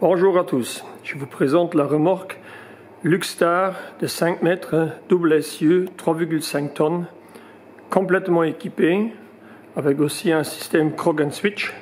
Bonjour à tous, je vous présente la remorque Luxstar de 5 mètres, double essieu, 3,5 tonnes, complètement équipée, avec aussi un système Krog and Switch.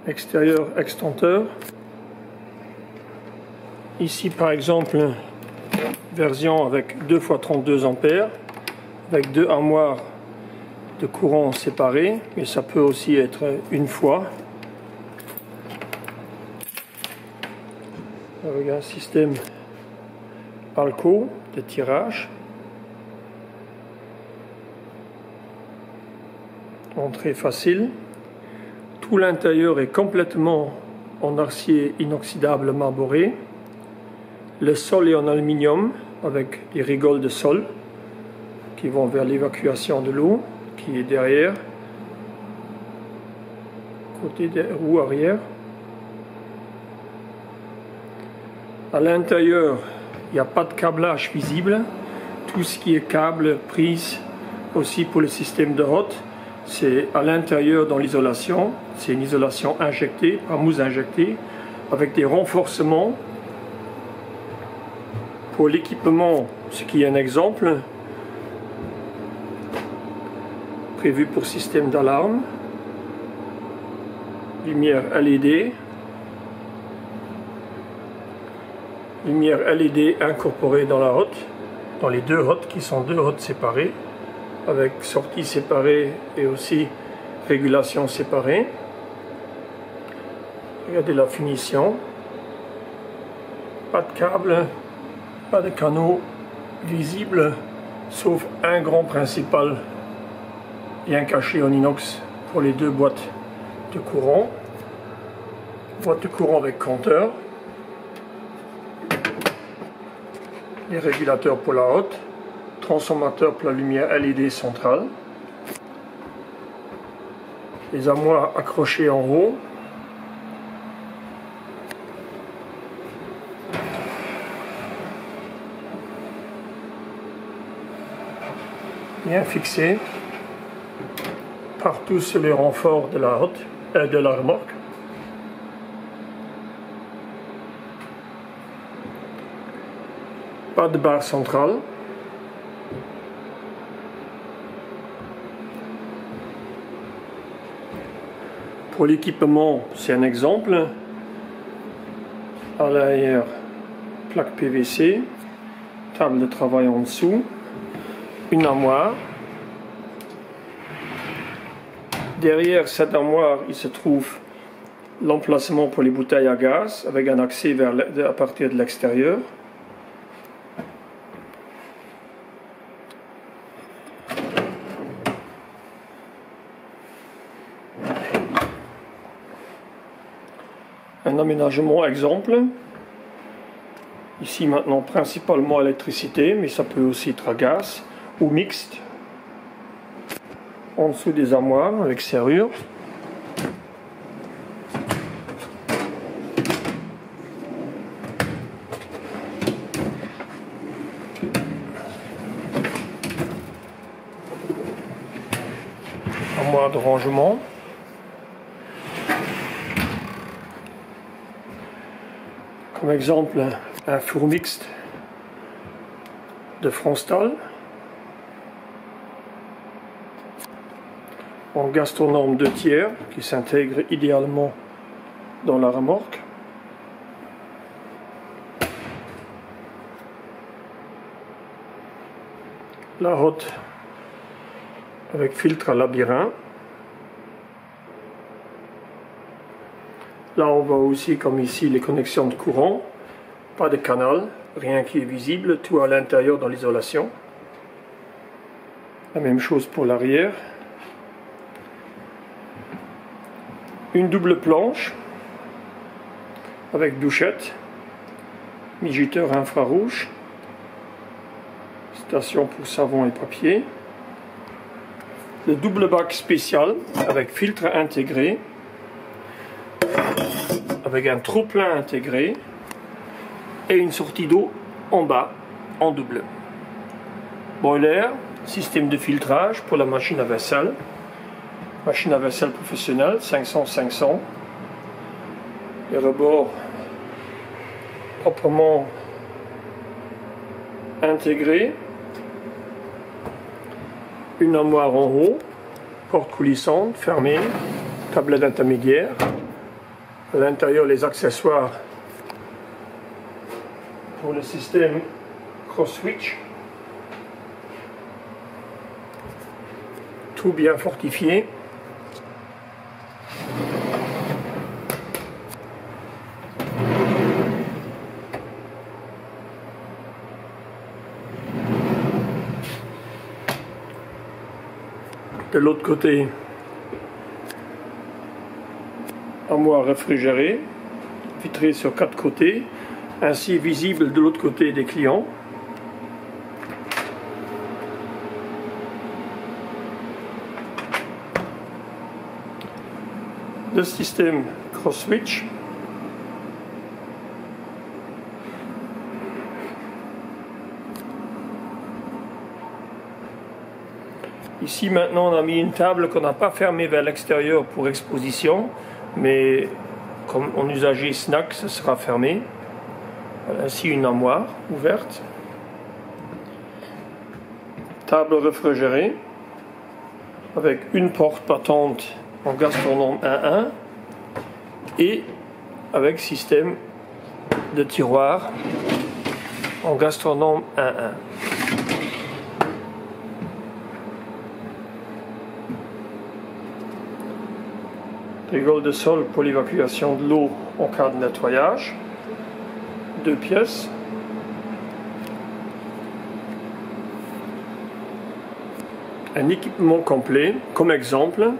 Extérieur extincteur. Ici par exemple, version avec 2 x 32 ampères, avec 2 armoires de courant séparées, mais ça peut aussi être une fois. Avec un système Alco de tirage. Entrée facile. Tout l'intérieur est complètement en acier inoxydable marboré. Le sol est en aluminium avec des rigoles de sol qui vont vers l'évacuation de l'eau qui est derrière, côté des roues arrière. À l'intérieur, il n'y a pas de câblage visible. Tout ce qui est câble, prise, aussi pour le système de hotte, c'est à l'intérieur dans l'isolation. C'est une isolation injectée, pas mousse injectée, avec des renforcements. Pour l'équipement, ce qui est un exemple, prévu pour système d'alarme, lumière LED, incorporée dans la hotte, dans les deux hottes qui sont deux hottes séparées, avec sortie séparée et aussi régulation séparée. Regardez la finition. Pas de câble, pas de canaux visibles, sauf un grand principal bien caché en inox pour les deux boîtes de courant. Boîte de courant avec compteur. Les régulateurs pour la hotte. Transformateur pour la lumière LED centrale. Les armoires accrochées en haut. Bien fixées. Partout sur les renforts de la hotte, de la remorque. Pas de barre centrale. Pour l'équipement, c'est un exemple. À l'arrière, plaque PVC, table de travail en dessous, une armoire. Derrière cette armoire, il se trouve l'emplacement pour les bouteilles à gaz, avec un accès à partir de l'extérieur. Un aménagement exemple. Ici maintenant principalement électricité, mais ça peut aussi être à gaz ou mixte. En dessous des armoires avec serrure. Armoire de rangement. Comme exemple, un four mixte de Frontstahl en gastronome 2 tiers qui s'intègre idéalement dans la remorque. La hotte avec filtre à labyrinthe. Là, on voit aussi, comme ici, les connexions de courant. Pas de canal, rien qui est visible, tout à l'intérieur dans l'isolation. La même chose pour l'arrière. Une double planche avec douchette, migiteur infrarouge, station pour savon et papier. Le double bac spécial avec filtre intégré, avec un trop-plein intégré et une sortie d'eau en bas en double. Boiler, système de filtrage pour la machine à vaisselle. Machine à vaisselle professionnelle 500-500. Les rebords proprement intégrés. Une armoire en haut, porte coulissante, fermée, tablette intermédiaire. À l'intérieur, les accessoires pour le système cross-switch. Tout bien fortifié. De l'autre côté, armoire réfrigérée, vitrée sur 4 côtés, ainsi visible de l'autre côté des clients. Le système cross-switch. Ici maintenant on a mis une table qu'on n'a pas fermée vers l'extérieur pour exposition, mais comme en usager snack, ce sera fermé. Ainsi une armoire ouverte. Table réfrigérée avec une porte battante en gastronome 1.1 et avec système de tiroir en gastronome 1.1. Rigole de sol pour l'évacuation de l'eau en cas de nettoyage. 2 pièces. Un équipement complet, comme exemple,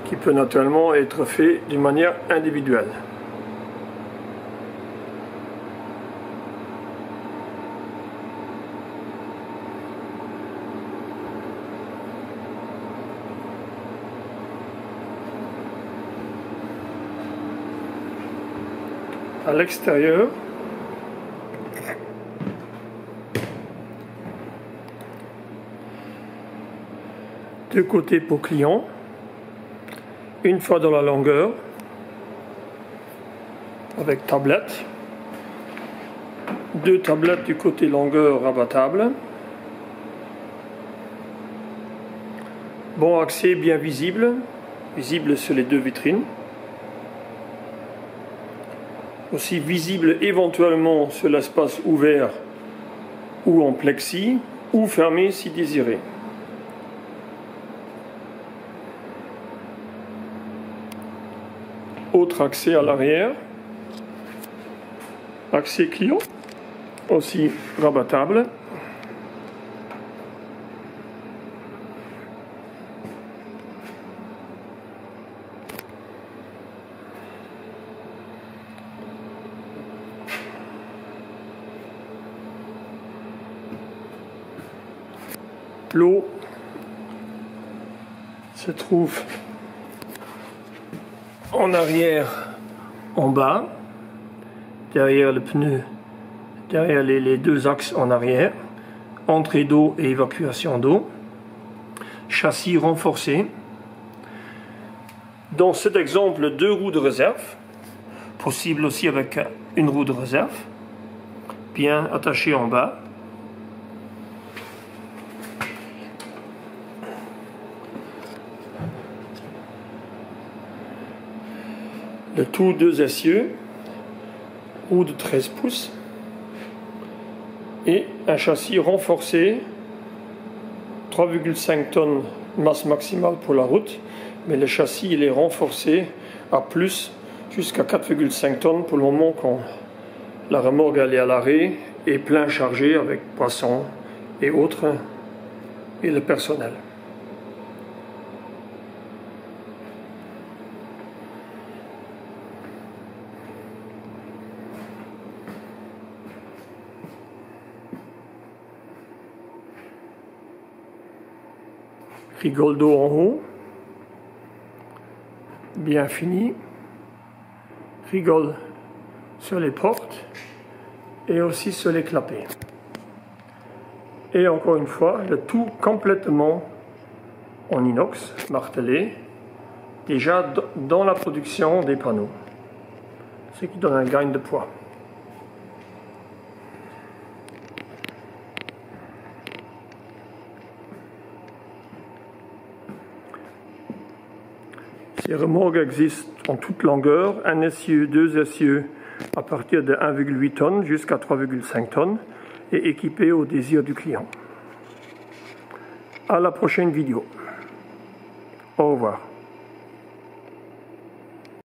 qui peut naturellement être fait d'une manière individuelle. À l'extérieur, deux côtés pour client, une fois dans la longueur, avec tablette, 2 tablettes du côté longueur rabattable, bon accès bien visible sur les 2 vitrines, aussi visible éventuellement sur l'espace ouvert ou en plexi, ou fermé si désiré. Autre accès à l'arrière, accès client, aussi rabattable. L'eau se trouve en arrière, en bas, derrière le pneu, derrière les 2 axes en arrière, entrée d'eau et évacuation d'eau, châssis renforcé. Dans cet exemple, 2 roues de réserve, possible aussi avec une roue de réserve, bien attachée en bas. Le tout 2 essieux, roue de 13 pouces et un châssis renforcé, 3,5 tonnes masse maximale pour la route, mais le châssis il est renforcé à plus jusqu'à 4,5 tonnes pour le moment quand la remorque elle est à l'arrêt et plein chargé avec poissons et autres et le personnel. rigole d'eau en haut, bien fini, rigole sur les portes et aussi sur les clapets. Et encore une fois, le tout complètement en inox, martelé, déjà dans la production des panneaux, ce qui donne un gain de poids. Ces remorques existent en toute longueur, un essieu, deux essieux à partir de 1,8 tonnes jusqu'à 3,5 tonnes et équipées au désir du client. À la prochaine vidéo. Au revoir.